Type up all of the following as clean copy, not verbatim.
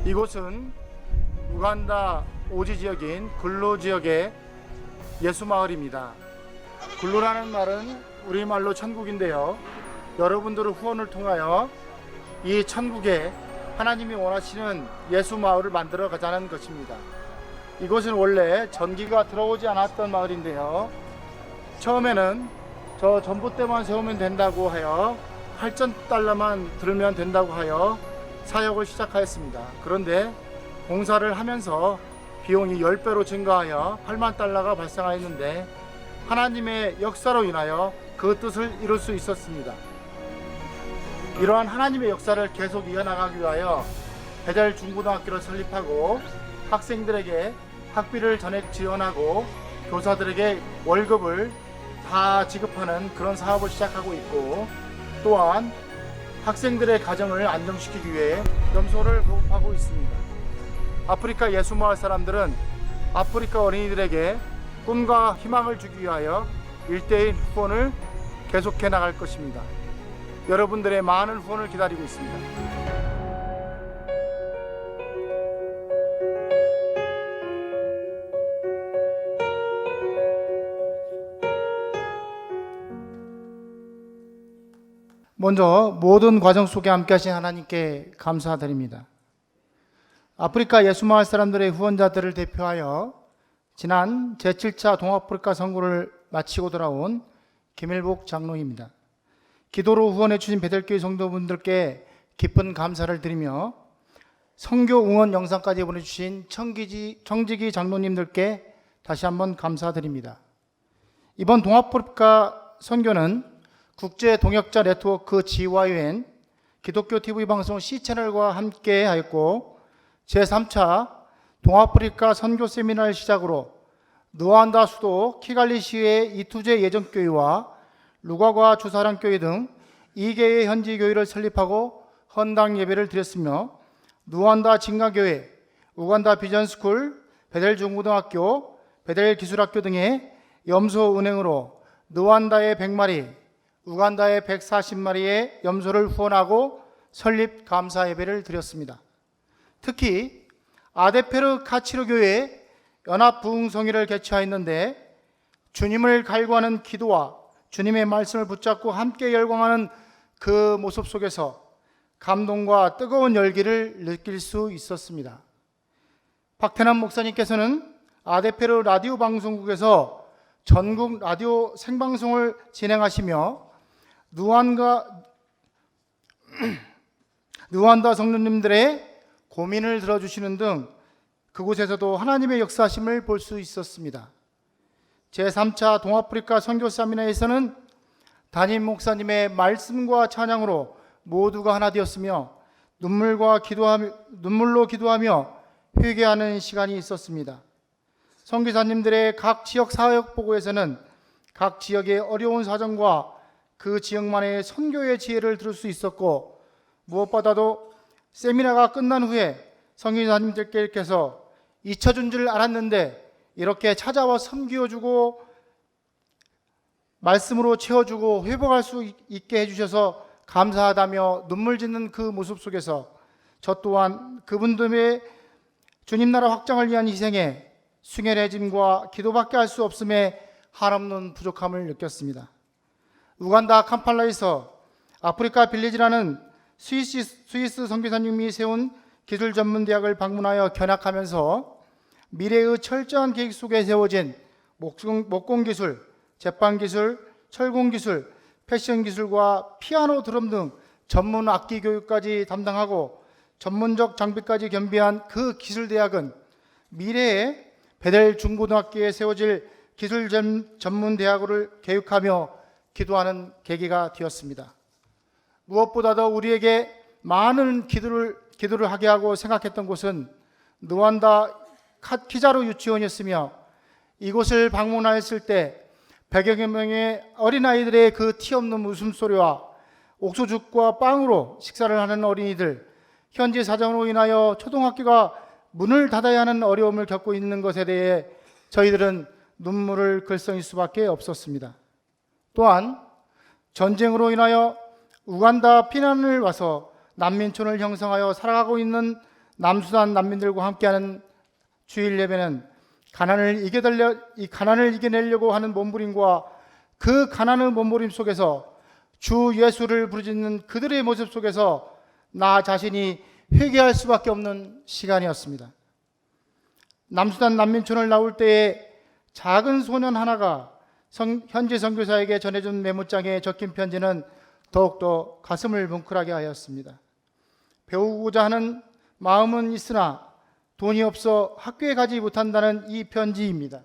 이곳은 우간다 오지 지역인 글로 지역의 예수마을입니다. 글로라는 말은 우리말로 천국인데요, 여러분들의 후원을 통하여 이 천국에 하나님이 원하시는 예수마을을 만들어 가자는 것입니다. 이곳은 원래 전기가 들어오지 않았던 마을인데요, 처음에는 저 전봇대만 세우면 된다고 하여 8,000달러만 들으면 된다고 하여 사역을 시작하였습니다. 그런데 공사를 하면서 비용이 10배로 증가하여 8만 달러가 발생하였는데 하나님의 역사로 인하여 그 뜻을 이룰 수 있었습니다. 이러한 하나님의 역사를 계속 이어나가기 위하여 베델 중고등학교를 설립하고 학생들에게 학비를 전액 지원하고 교사들에게 월급을 다 지급하는 그런 사업을 시작하고 있고, 또한 학생들의 가정을 안정시키기 위해 염소를 보급하고 있습니다. 아프리카 예수마을 사람들은 아프리카 어린이들에게 꿈과 희망을 주기 위하여 일대일 후원을 계속해 나갈 것입니다. 여러분들의 많은 후원을 기다리고 있습니다. 먼저 모든 과정 속에 함께 하신 하나님께 감사드립니다. 아프리카 예수마을 사람들의 후원자들을 대표하여 지난 제7차 동아프리카 선거를 마치고 돌아온 김일복 장로입니다. 기도로 후원해 주신 베델교회 성도분들께 깊은 감사를 드리며 선교 응원 영상까지 보내주신 청지기 장로님들께 다시 한번 감사드립니다. 이번 동아프리카 선교는 국제 동역자 네트워크 GYN 기독교 TV 방송 C채널과 함께 하였고, 제3차 동아프리카 선교 세미나를 시작으로 누안다 수도 키갈리시의 이투제 예정교회와 루가과 주사랑교회 등 2개의 현지 교회를 설립하고 헌당 예배를 드렸으며, 누안다 진가교회, 우간다 비전스쿨, 베델 중고등학교, 베델 기술학교 등의 염소 은행으로 누안다의 100마리, 우간다의 140마리의 염소를 후원하고 설립 감사 예배를 드렸습니다. 특히 아데페르 카치르 교회에 연합 부흥성회를 개최하였는데 주님을 갈구하는 기도와 주님의 말씀을 붙잡고 함께 열광하는 그 모습 속에서 감동과 뜨거운 열기를 느낄 수 있었습니다. 박태남 목사님께서는 아데페르 라디오 방송국에서 전국 라디오 생방송을 진행하시며 누안다 성도님들의 고민을 들어주시는 등 그곳에서도 하나님의 역사하심을 볼 수 있었습니다. 제3차 동아프리카 선교 세미나에서는 담임 목사님의 말씀과 찬양으로 모두가 하나 되었으며 눈물로 기도하며 회개하는 시간이 있었습니다. 선교사님들의 각 지역 사역 보고에서는 각 지역의 어려운 사정과 그 지역만의 선교의 지혜를 들을 수 있었고, 무엇보다도 세미나가 끝난 후에 선교사님들께서 잊혀준 줄 알았는데 이렇게 찾아와 섬겨주고 말씀으로 채워주고 회복할 수 있게 해주셔서 감사하다며 눈물 짓는 그 모습 속에서 저 또한 그분들의 주님 나라 확장을 위한 희생에 숭례짐과 기도밖에 할 수 없음에 한없는 부족함을 느꼈습니다. 우간다 캄팔라에서 아프리카 빌리지라는 스위스 선교사님이 세운 기술 전문 대학을 방문하여 견학하면서 미래의 철저한 계획 속에 세워진 목공 기술, 제빵 기술, 철공 기술, 패션 기술과 피아노, 드럼 등 전문 악기 교육까지 담당하고 전문적 장비까지 겸비한 그 기술 대학은 미래의 베델 중고등학교에 세워질 기술 전문 대학을 교육하며 기도하는 계기가 되었습니다. 무엇보다도 우리에게 많은 기도를 하게 하고 생각했던 곳은 누안다 키자루 유치원이었으며, 이곳을 방문하였을 때 100여 명의 어린아이들의 그 티 없는 웃음소리와 옥수죽과 빵으로 식사를 하는 어린이들, 현지 사정으로 인하여 초등학교가 문을 닫아야 하는 어려움을 겪고 있는 것에 대해 저희들은 눈물을 글썽일 수밖에 없었습니다. 또한 전쟁으로 인하여 우간다 피난을 와서 난민촌을 형성하여 살아가고 있는 남수단 난민들과 함께하는 주일 예배는 가난을 이겨내려고 하는 몸부림과 그 가난의 몸부림 속에서 주 예수를 부르짖는 그들의 모습 속에서 나 자신이 회개할 수밖에 없는 시간이었습니다. 남수단 난민촌을 나올 때에 작은 소년 하나가 현지 선교사에게 전해준 메모장에 적힌 편지는 더욱더 가슴을 뭉클하게 하였습니다. 배우고자 하는 마음은 있으나 돈이 없어 학교에 가지 못한다는 이 편지입니다.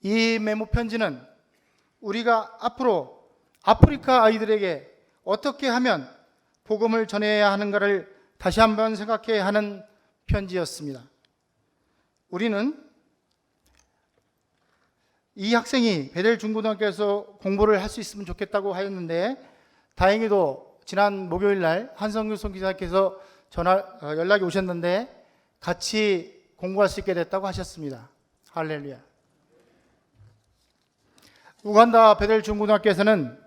이 메모 편지는 우리가 앞으로 아프리카 아이들에게 어떻게 하면 복음을 전해야 하는가를 다시 한번 생각해야 하는 편지였습니다. 우리는 이 학생이 베델 중고등학교에서 공부를 할 수 있으면 좋겠다고 하였는데, 다행히도 지난 목요일 날 한성규 선교사께서 연락이 오셨는데 같이 공부할 수 있게 됐다고 하셨습니다. 할렐루야. 우간다 베델 중고등학교에서는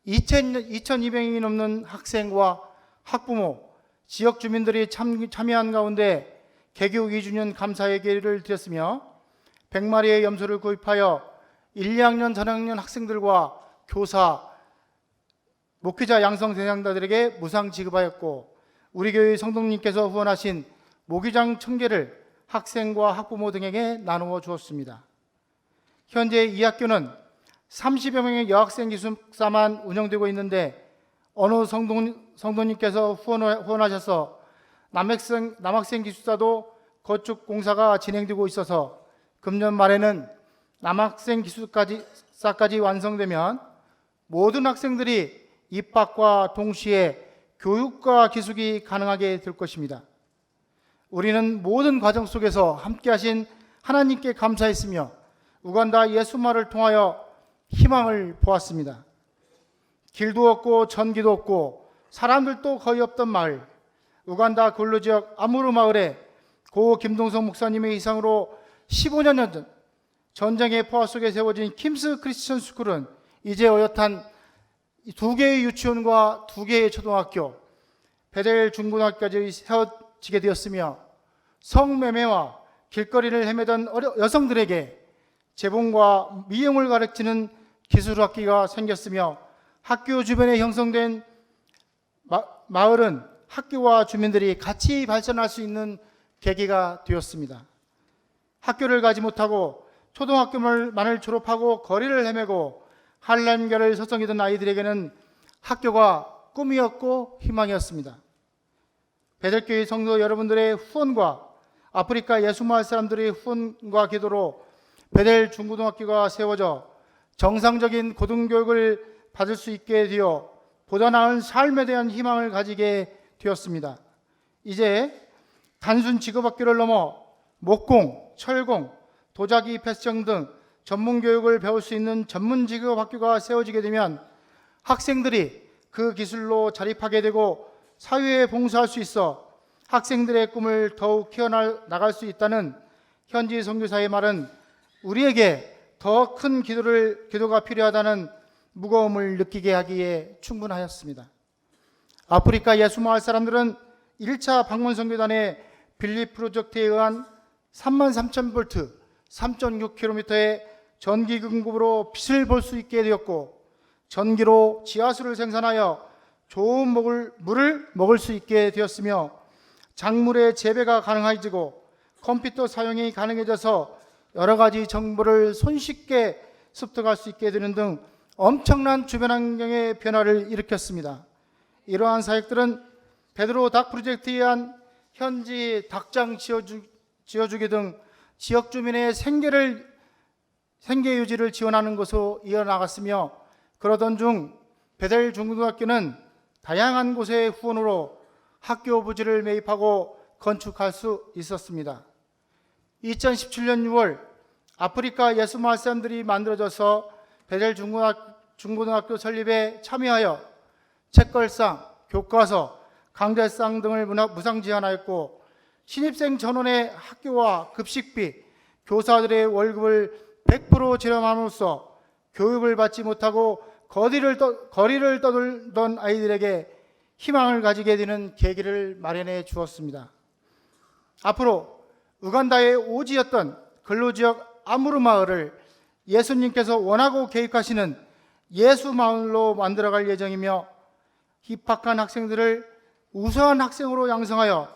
2,200명이 넘는 학생과 학부모, 지역 주민들이 참여한 가운데 개교 2주년 감사회계를 드렸으며 100마리의 염소를 구입하여 1, 2학년, 전학년 학생들과 교사, 목회자 양성 대상자들에게 무상 지급하였고, 우리 교회 성도님께서 후원하신 모기장 1000개를 학생과 학부모 등에게 나누어 주었습니다. 현재 이 학교는 30여 명의 여학생 기숙사만 운영되고 있는데, 어느 성도님께서 후원하셔서 남학생 기숙사도 건축 공사가 진행되고 있어서 금년 말에는 남학생 기숙사까지 완성되면 모든 학생들이 입학과 동시에 교육과 기숙이 가능하게 될 것입니다. 우리는 모든 과정 속에서 함께 하신 하나님께 감사했으며 우간다 예수말을 통하여 희망을 보았습니다. 길도 없고 전기도 없고 사람들도 거의 없던 마을, 우간다 근로지역 아무르 마을에 고 김동석 목사님의 이상으로 15년 전 전쟁의 포화 속에 세워진 킴스 크리스천 스쿨은 이제 어엿한 2개의 유치원과 2개의 초등학교, 베델 중고등학교까지 세워지게 되었으며, 성매매와 길거리를 헤매던 여성들에게 재봉과 미용을 가르치는 기술학기가 생겼으며, 학교 주변에 형성된 마을은 학교와 주민들이 같이 발전할 수 있는 계기가 되었습니다. 학교를 가지 못하고 초등학교만을 졸업하고 거리를 헤매고 할렘교를 서성이던 아이들에게는 학교가 꿈이었고 희망이었습니다. 베델교회 성도 여러분들의 후원과 아프리카 예수마을 사람들의 후원과 기도로 베델 중고등학교가 세워져 정상적인 고등교육을 받을 수 있게 되어 보다 나은 삶에 대한 희망을 가지게 되었습니다. 이제 단순 직업학교를 넘어 목공, 철공, 도자기 패션 등 전문 교육을 배울 수 있는 전문 직업학교가 세워지게 되면 학생들이 그 기술로 자립하게 되고 사회에 봉사할 수 있어 학생들의 꿈을 더욱 키워나갈 수 있다는 현지 선교사의 말은 우리에게 더 큰 기도가 필요하다는 무거움을 느끼게 하기에 충분하였습니다. 아프리카 예수마을 사람들은 1차 방문 선교단의 빌립 프로젝트에 의한 33,000V, 3.6km의 전기 공급으로 빛을 볼 수 있게 되었고, 전기로 지하수를 생산하여 좋은 물을 먹을 수 있게 되었으며, 작물의 재배가 가능해지고 컴퓨터 사용이 가능해져서 여러 가지 정보를 손쉽게 습득할 수 있게 되는 등 엄청난 주변 환경의 변화를 일으켰습니다. 이러한 사역들은 베드로 닭 프로젝트에 의한 현지 닭장 지어주기 등 지역 주민의 생계 유지를 지원하는 것으로 이어나갔으며, 그러던 중 베델 중고등학교는 다양한 곳의 후원으로 학교 부지를 매입하고 건축할 수 있었습니다. 2017년 6월 아프리카 예수마을 사람들이 만들어져서 베델 중고등학교 설립에 참여하여 책걸상, 교과서, 강좌상 등을 무상 지원하였고, 신입생 전원의 학교와 급식비, 교사들의 월급을 100% 지원함으로써 교육을 받지 못하고 거리를 떠돌던 아이들에게 희망을 가지게 되는 계기를 마련해 주었습니다. 앞으로 우간다의 오지였던 근로지역 아무르 마을을 예수님께서 원하고 계획하시는 예수 마을로 만들어갈 예정이며 입학한 학생들을 우수한 학생으로 양성하여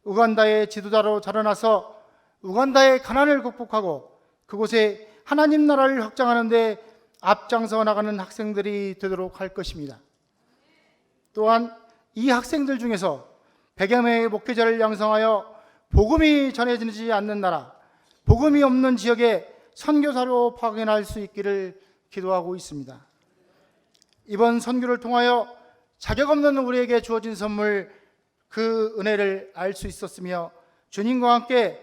우간다의 지도자로 자라나서 우간다의 가난을 극복하고 그곳에 하나님 나라를 확장하는 데 앞장서 나가는 학생들이 되도록 할 것입니다. 또한 이 학생들 중에서 100여 명의 목회자를 양성하여 복음이 전해지지 않는 나라, 복음이 없는 지역에 선교사로 파견할 수 있기를 기도하고 있습니다. 이번 선교를 통하여 자격 없는 우리에게 주어진 선물, 그 은혜를 알 수 있었으며 주님과 함께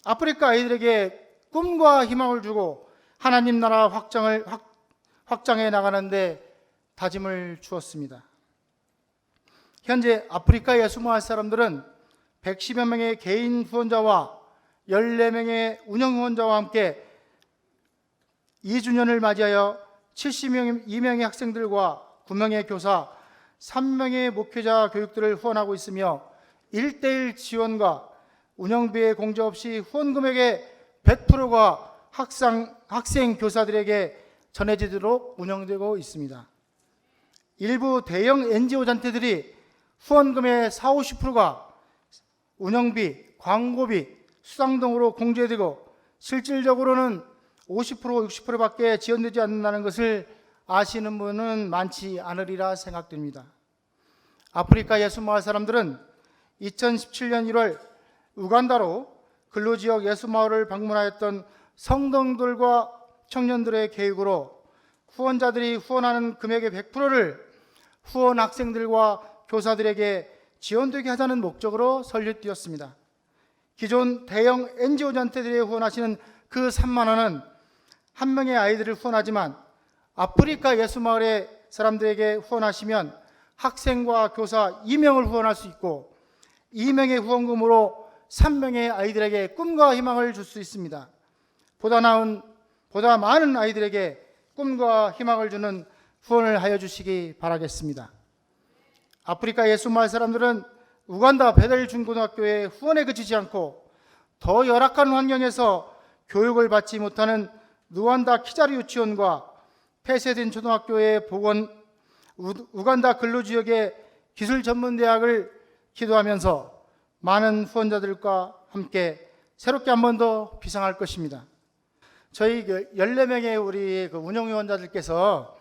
아프리카 아이들에게 꿈과 희망을 주고 하나님 나라 확장해 나가는데 다짐을 주었습니다. 현재 아프리카 예수마을 사람들은 110여 명의 개인 후원자와 14명의 운영 후원자와 함께 2주년을 맞이하여 72명의 학생들과 9명의 교사, 3명의 목회자 교육들을 후원하고 있으며 1:1 지원과 운영비의 공제 없이 후원 금액의 100%가 학생 교사들에게 전해지도록 운영되고 있습니다. 일부 대형 NGO 단체들이 후원금의 40~50%가 운영비, 광고비, 수당 등으로 공제되고 실질적으로는 50%, 60%밖에 지원되지 않는다는 것을 아시는 분은 많지 않으리라 생각됩니다. 아프리카 예수마을 사람들은 2017년 1월 우간다로 근로지역 예수마을을 방문하였던 성도들과 청년들의 계획으로 후원자들이 후원하는 금액의 100%를 후원 학생들과 교사들에게 지원되게 하자는 목적으로 설립되었습니다. 기존 대형 NGO 단체들이 후원하시는 그 3만 원은 한 명의 아이들을 후원하지만 아프리카 예수마을의 사람들에게 후원하시면 학생과 교사 2명을 후원할 수 있고 2명의 후원금으로 3명의 아이들에게 꿈과 희망을 줄 수 있습니다. 보다 많은 아이들에게 꿈과 희망을 주는 후원을 하여 주시기 바라겠습니다. 아프리카 예수마을 사람들은 우간다 베델 중고등학교의 후원에 그치지 않고 더 열악한 환경에서 교육을 받지 못하는 루안다 키자리 유치원과 폐쇄된 초등학교의 복원, 우간다 근로지역의 기술 전문대학을 기도하면서 많은 후원자들과 함께 새롭게 한 번 더 비상할 것입니다. 저희 14명의 우리 운영위원자들께서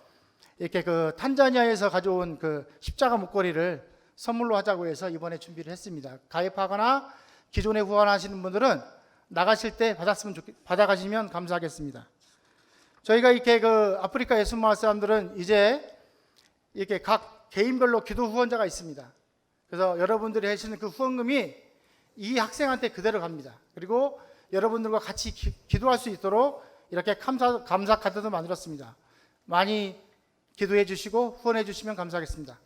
이렇게 탄자니아에서 가져온 십자가 목걸이를 선물로 하자고 해서 이번에 준비를 했습니다. 가입하거나 기존에 후원하시는 분들은 나가실 때 받아가시면 감사하겠습니다. 저희가 이렇게 아프리카 예수마을 사람들은 이제 이렇게 각 개인별로 기도 후원자가 있습니다. 그래서 여러분들이 하시는 그 후원금이 이 학생한테 그대로 갑니다. 그리고 여러분들과 같이 기도할 수 있도록 이렇게 감사 카드도 만들었습니다. 많이 기도해 주시고 후원해 주시면 감사하겠습니다.